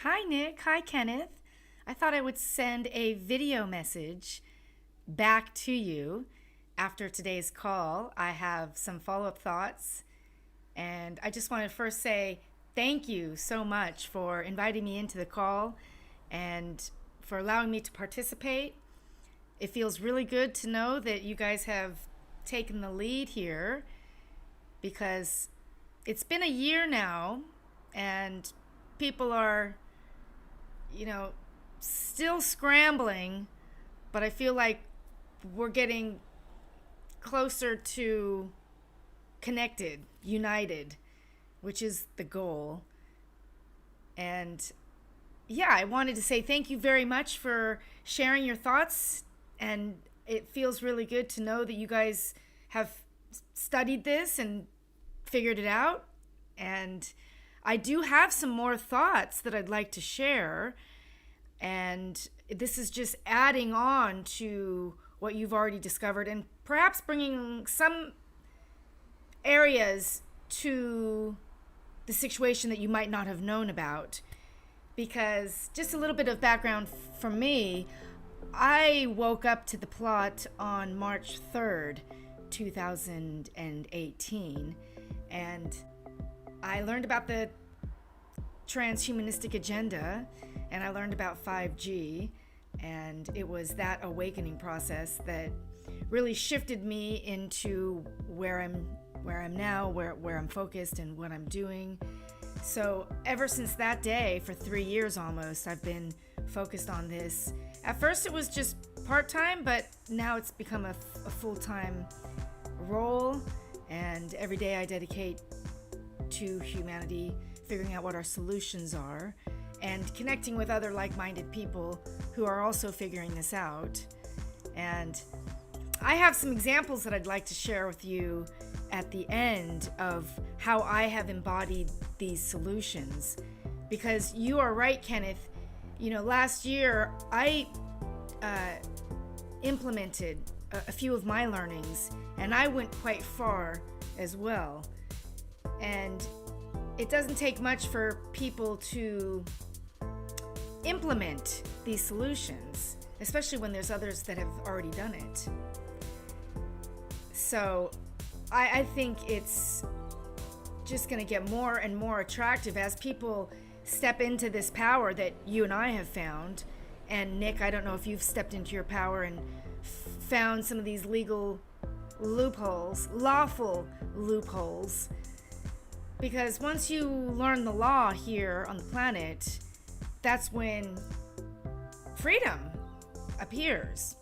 Hi, Nick. Hi, Kenneth. I thought I would send a video message back to you after today's call. I have some follow up thoughts, and I just want to first say thank you so much for inviting me into the call and for allowing me to participate. It feels really good to know that you guys have taken the lead here because it's been a year now and people are you know, still scrambling, but I feel like we're getting closer to connected, united, which is the goal. And yeah, I wanted to say thank you very much for sharing your thoughts. And it feels really good to know that you guys have studied this and figured it out. And I do have some more thoughts that I'd like to share. And this is just adding on to what you've already discovered and perhaps bringing some areas to the situation that you might not have known about. Because just a little bit of background from me, I woke up to the plot on March 3rd, 2018, and I learned about the transhumanistic agenda, and I learned about 5G, and it was that awakening process that really shifted me into where I'm now, where I'm focused and what I'm doing. So ever since that day, for 3 years almost, I've been focused on this. At first it was just part-time, but now it's become a full-time role, and every day I dedicate to humanity, figuring out what our solutions are, and connecting with other like-minded people who are also figuring this out. And I have some examples that I'd like to share with you at the end of how I have embodied these solutions. Because you are right, Kenneth. Last year I implemented a few of my learnings, and I went quite far as well. And it doesn't take much for people to implement these solutions, especially when there's others that have already done it. So I think it's just going to get more and more attractive as people step into this power that you and I have found. And Nick, I don't know if you've stepped into your power and found some of these legal loopholes, lawful loopholes. Because once you learn the law here on the planet, that's when freedom appears.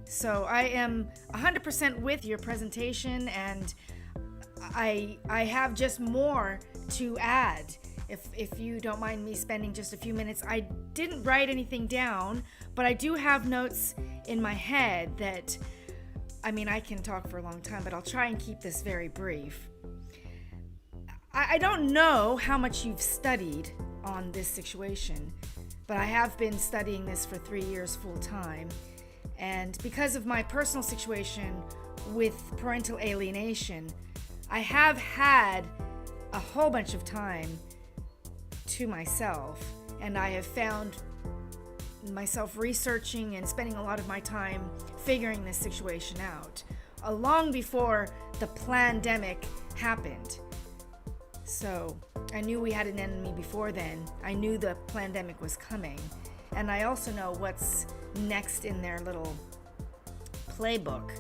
So I am 100% with your presentation, and I have just more to add. If you don't mind me spending just a few minutes, I didn't write anything down, but I do have notes in my head that, I can talk for a long time, but I'll try and keep this very brief. I don't know how much you've studied on this situation, but I have been studying this for 3 years full time. And because of my personal situation with parental alienation, I have had a whole bunch of time to myself, and I have found myself researching and spending a lot of my time figuring this situation out, long before the pandemic happened. So I knew we had an enemy before then. I knew the pandemic was coming. And I also know what's next in their little playbook,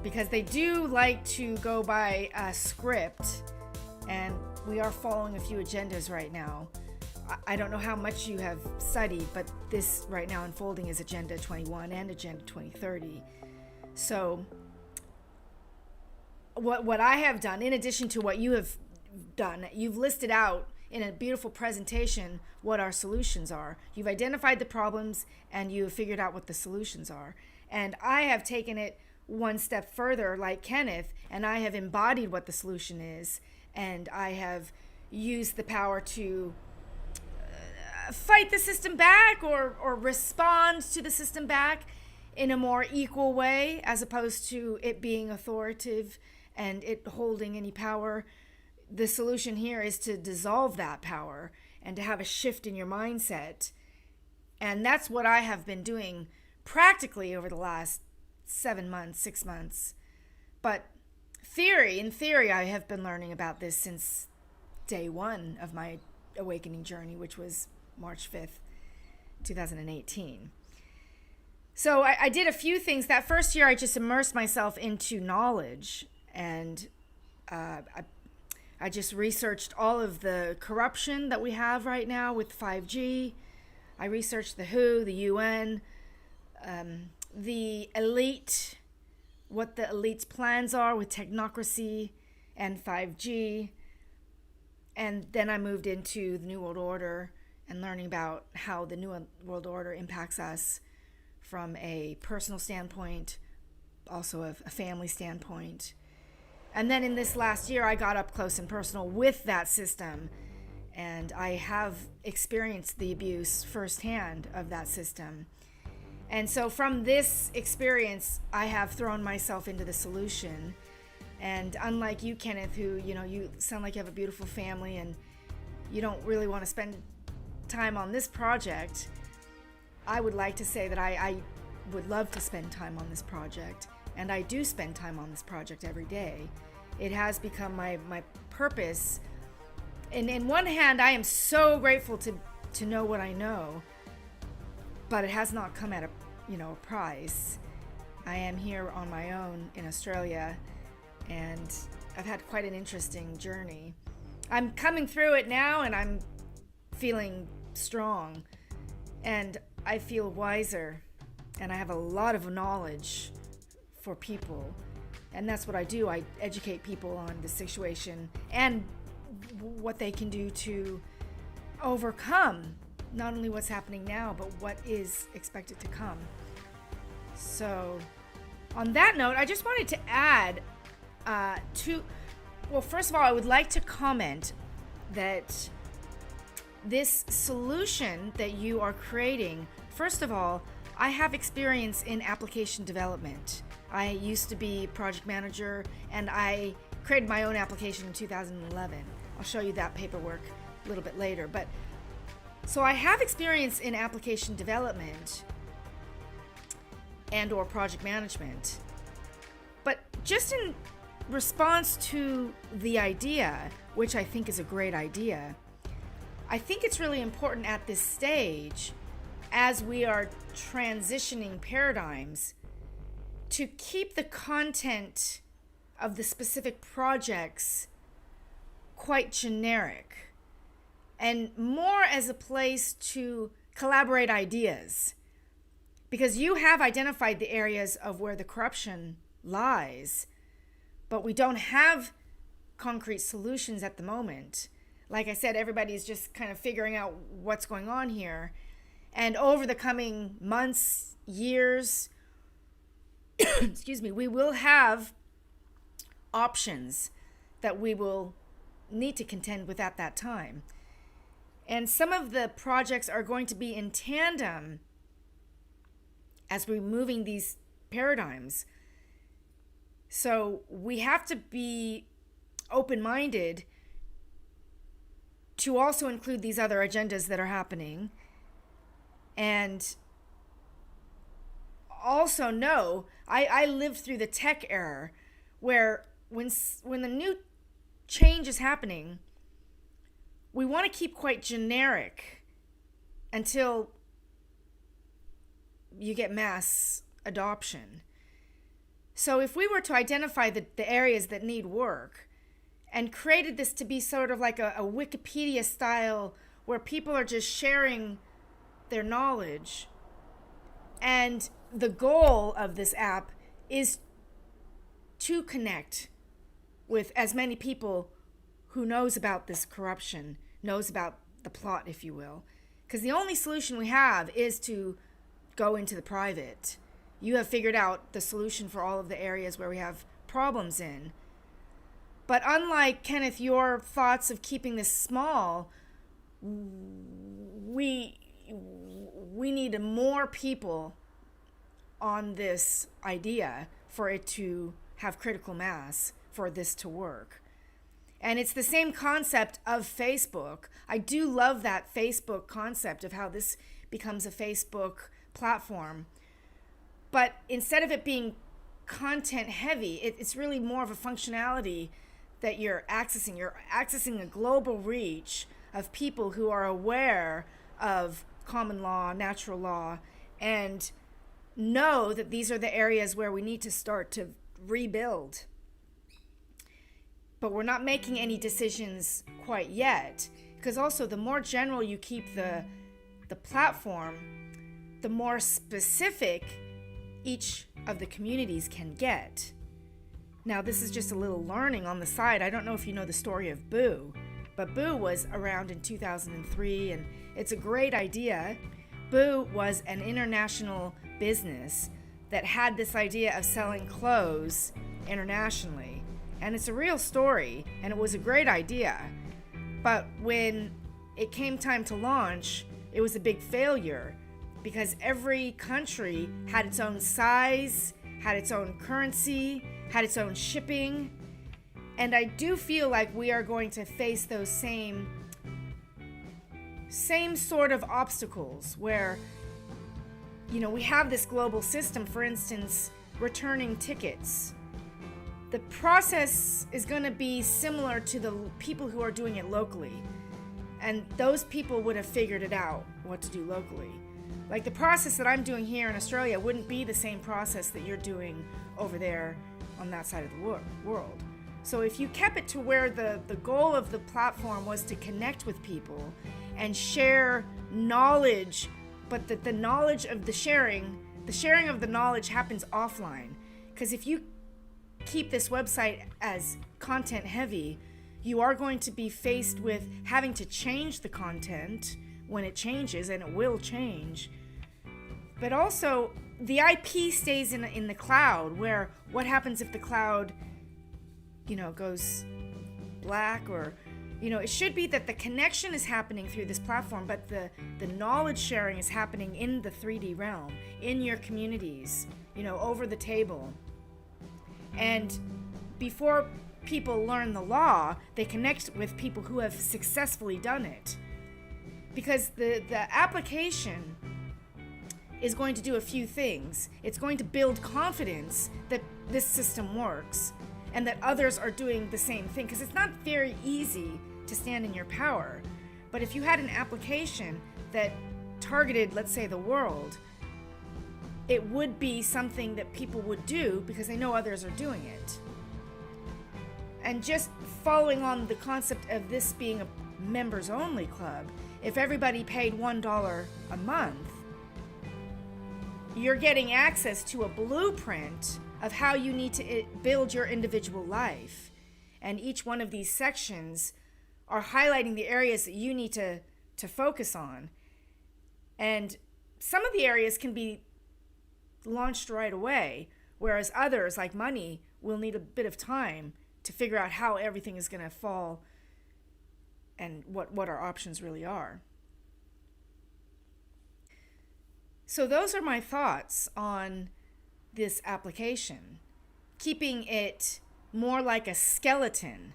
because they do like to go by a script, and we are following a few agendas right now. I don't know how much you have studied, but this right now unfolding is Agenda 21 and Agenda 2030. So what I have done, in addition to what you have done, you've listed out in a beautiful presentation what our solutions are. You've identified the problems and you've figured out what the solutions are. And I have taken it one step further, like Kenneth, and I have embodied what the solution is, and I have used the power to fight the system back or respond to the system back in a more equal way, as opposed to it being authoritative and it holding any power. The solution here is to dissolve that power and to have a shift in your mindset. And that's what I have been doing practically over the last 7 months, 6 months. But in theory, I have been learning about this since day one of my awakening journey, which was March 5th, 2018. So I did a few things. That first year, I just immersed myself into knowledge, and I just researched all of the corruption that we have right now with 5G. I researched the WHO, the UN, the elite, what the elite's plans are with technocracy and 5G. And then I moved into the New World Order and learning about how the New World Order impacts us from a personal standpoint, also a family standpoint. And then in this last year, I got up close and personal with that system. And I have experienced the abuse firsthand of that system. And so from this experience, I have thrown myself into the solution. And unlike you, Kenneth, who, you sound like you have a beautiful family and you don't really want to spend time on this project, I would like to say that I would love to spend time on this project. And I do spend time on this project every day. It has become my purpose. And in one hand, I am so grateful to know what I know, but it has not come at a price. I am here on my own in Australia, and I've had quite an interesting journey. I'm coming through it now, and I'm feeling strong, and I feel wiser, and I have a lot of knowledge for people, and that's what I do. I educate people on the situation and what they can do to overcome not only what's happening now, but what is expected to come. So on that note, I just wanted to add first of all, I would like to comment that this solution that you are creating, first of all, I have experience in application development. I used to be project manager, and I created my own application in 2011. I'll show you that paperwork a little bit later. But so I have experience in application development and or project management. But just in response to the idea, which I think is a great idea, I think it's really important at this stage, as we are transitioning paradigms, to keep the content of the specific projects quite generic and more as a place to collaborate ideas, because you have identified the areas of where the corruption lies, but we don't have concrete solutions at the moment. Like I said, everybody's just kind of figuring out what's going on here, and over the coming months, years, excuse me, we will have options that we will need to contend with at that time. And some of the projects are going to be in tandem as we're moving these paradigms. So we have to be open-minded to also include these other agendas that are happening, and also know, I lived through the tech era where when the new change is happening, we want to keep quite generic until you get mass adoption. So if we were to identify the areas that need work and created this to be sort of like a Wikipedia style where people are just sharing their knowledge, and the goal of this app is to connect with as many people who knows about this corruption, knows about the plot, if you will. Because the only solution we have is to go into the private. You have figured out the solution for all of the areas where we have problems in. But unlike, Kenneth, your thoughts of keeping this small, we need more people on this idea for it to have critical mass, for this to work. And it's the same concept of Facebook. I do love that Facebook concept of how this becomes a Facebook platform. But instead of it being content heavy, it's really more of a functionality that you're accessing. You're accessing a global reach of people who are aware of common law, natural law, and know that these are the areas where we need to start to rebuild. But we're not making any decisions quite yet, because also the more general you keep the platform, the more specific each of the communities can get. Now, this is just a little learning on the side. I don't know if you know the story of Boo, but Boo was around in 2003, and it's a great idea. Boo was an international business that had this idea of selling clothes internationally. And it's a real story, and it was a great idea. But when it came time to launch, it was a big failure because every country had its own size, had its own currency, had its own shipping. And I do feel like we are going to face those same sort of obstacles where, you know, we have this global system, for instance, returning tickets. The process is going to be similar to the people who are doing it locally. And those people would have figured it out, what to do locally. Like the process that I'm doing here in Australia wouldn't be the same process that you're doing over there on that side of the world. So if you kept it to where the goal of the platform was to connect with people and share knowledge, but that the knowledge of the sharing of the knowledge happens offline. Because if you keep this website as content heavy, you are going to be faced with having to change the content when it changes, and it will change. But also, the IP stays in the cloud, where what happens if the cloud, you know, goes black, or, you know, it should be that the connection is happening through this platform, but the knowledge sharing is happening in the 3D realm, in your communities, you know, over the table. And before people learn the law, they connect with people who have successfully done it. Because the application is going to do a few things. It's going to build confidence that this system works and that others are doing the same thing. Because it's not very easy to stand in your power. But if you had an application that targeted, let's say, the world, it would be something that people would do because they know others are doing it. And just following on the concept of this being a members-only club, if everybody paid $1 a month, you're getting access to a blueprint of how you need to build your individual life. And each one of these sections are highlighting the areas that you need to focus on. And some of the areas can be launched right away, whereas others, like money, will need a bit of time to figure out how everything is going to fall and what our options really are. So those are my thoughts on this application. Keeping it more like a skeleton,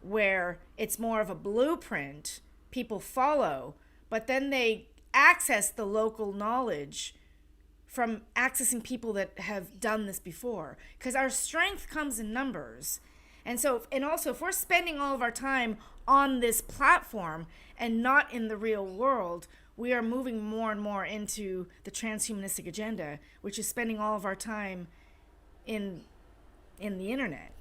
where it's more of a blueprint people follow, but then they access the local knowledge from accessing people that have done this before. Because our strength comes in numbers. And also, if we're spending all of our time on this platform and not in the real world, we are moving more and more into the transhumanistic agenda, which is spending all of our time in the internet.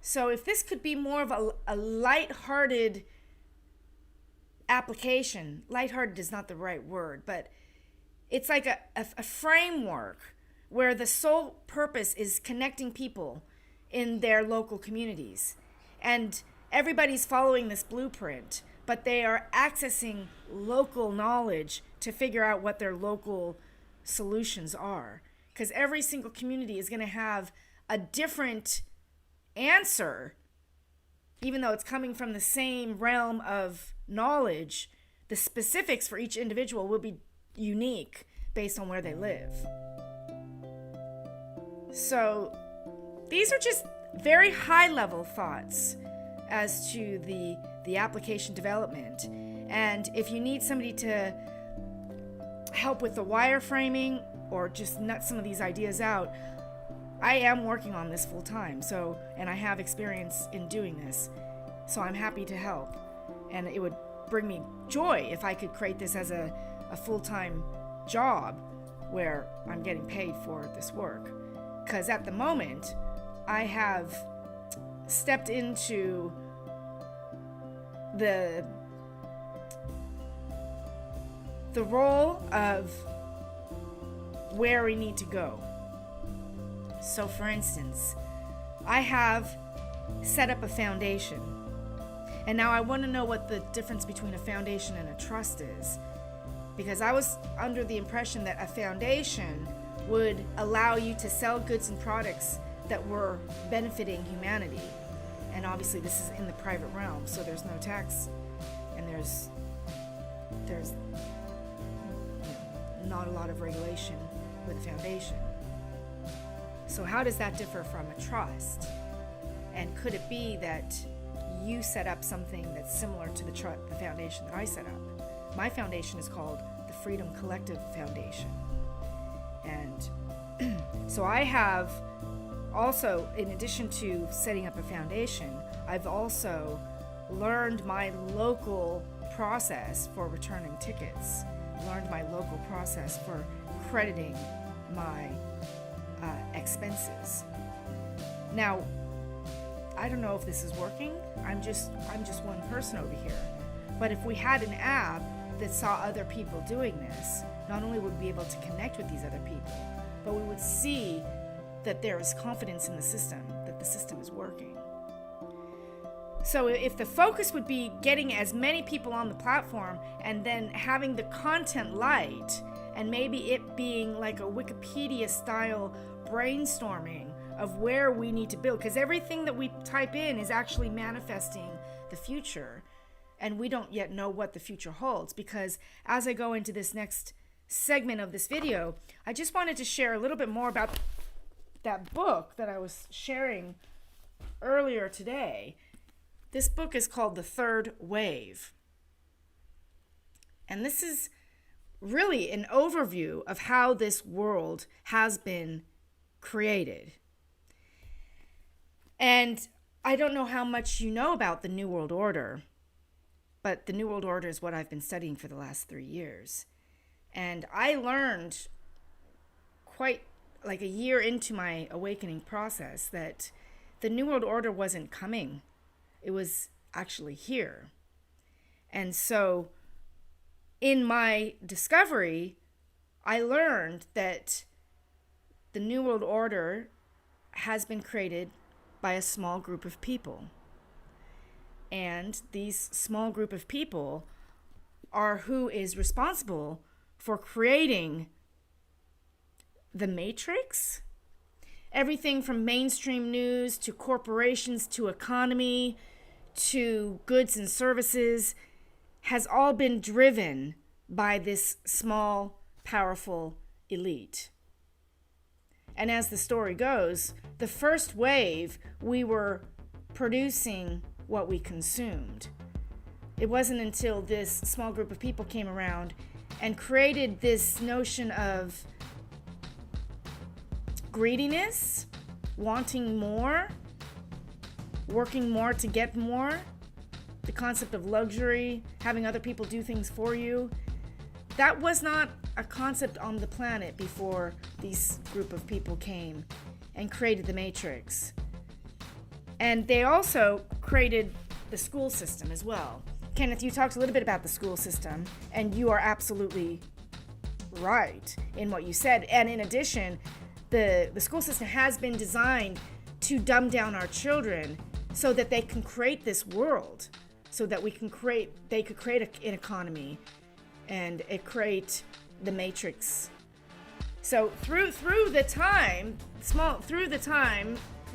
So if this could be more of a lighthearted application, lighthearted is not the right word, but it's like a framework where the sole purpose is connecting people in their local communities. And everybody's following this blueprint, but they are accessing local knowledge to figure out what their local solutions are. Because every single community is going to have a different answer, even though it's coming from the same realm of knowledge. The specifics for each individual will be unique based on where they live. So these are just very high level thoughts as to the application development. And if you need somebody to help with the wireframing or just nut some of these ideas out, I am working on this full time. So, and I have experience in doing this. So I'm happy to help. And it would bring me joy if I could create this as a full-time job where I'm getting paid for this work. Because at the moment, I have stepped into the role of where we need to go. So for instance, I have set up a foundation. And now I want to know what the difference between a foundation and a trust is. Because I was under the impression that a foundation would allow you to sell goods and products that were benefiting humanity. And obviously this is in the private realm, so there's no tax and there's not a lot of regulation with a foundation. So how does that differ from a trust? And could it be that you set up something that's similar to the foundation that I set up? My foundation is called the Freedom Collective Foundation. And so I have also, in addition to setting up a foundation, I've also learned my local process for returning tickets, learned my local process for crediting my expenses. Now, I don't know if this is working. I'm just one person over here. But if we had an app that saw other people doing this, not only would we be able to connect with these other people, but we would see that there is confidence in the system, that the system is working. So if the focus would be getting as many people on the platform and then having the content light, and maybe it being like a Wikipedia style brainstorming of where we need to build, because everything that we type in is actually manifesting the future, and we don't yet know what the future holds. Because as I go into this next segment of this video, I just wanted to share a little bit more about that book that I was sharing earlier today. This book is called The Third Wave. And this is really an overview of how this world has been created. And I don't know how much you know about the New World Order, but the New World Order is what I've been studying for the last 3 years. And I learned quite like a year into my awakening process that the New World Order wasn't coming. It was actually here. And so in my discovery, I learned that the New World Order has been created by a small group of people. And these small group of people are who is responsible for creating the matrix. Everything from mainstream news to corporations to economy to goods and services has all been driven by this small, powerful elite. And as the story goes, the first wave, we were producing what we consumed. It wasn't until this small group of people came around and created this notion of greediness, wanting more, working more to get more, the concept of luxury, having other people do things for you. That was not a concept on the planet before these group of people came and created the matrix. And they also created the school system as well. Kenneth, you talked a little bit about the school system, and you are absolutely right in what you said. And in addition, the school system has been designed to dumb down our children so that they can create this world, so that they could create an economy and create the matrix. So through the time,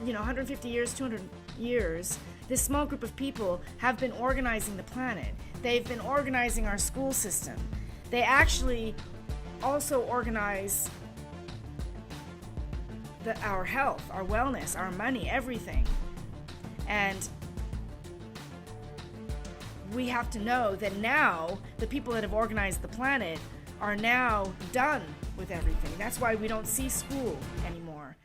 150 years, 200 years, this small group of people have been organizing the planet. They've been organizing our school system. They actually also organize our health, our wellness, our money, everything. And we have to know that now the people that have organized the planet are now done with everything. That's why we don't see school anymore.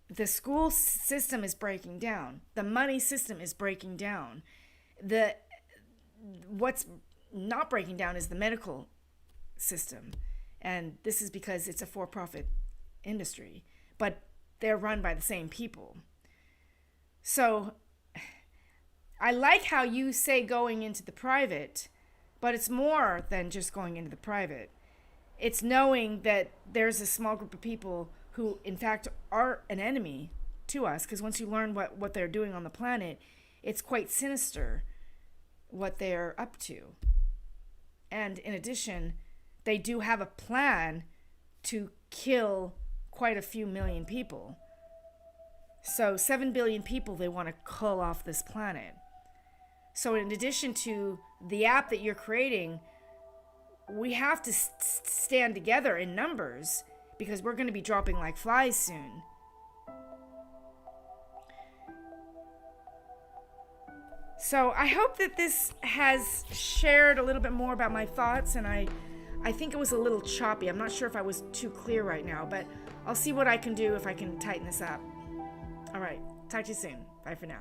The school system is breaking down. The money system is breaking down. What's not breaking down is the medical system. And this is because it's a for-profit industry, but they're run by the same people. So I like how you say going into the private, but it's more than just going into the private. It's knowing that there's a small group of people who, in fact, are an enemy to us, because once you learn what they're doing on the planet, it's quite sinister what they're up to. And in addition, they do have a plan to kill quite a few million people. So 7 billion people they want to cull off this planet. So in addition to the app that you're creating, we have to stand together in numbers, because we're going to be dropping like flies soon. So I hope that this has shared a little bit more about my thoughts, and I think it was a little choppy. I'm not sure if I was too clear right now, but I'll see what I can do if I can tighten this up. All right, talk to you soon. Bye for now.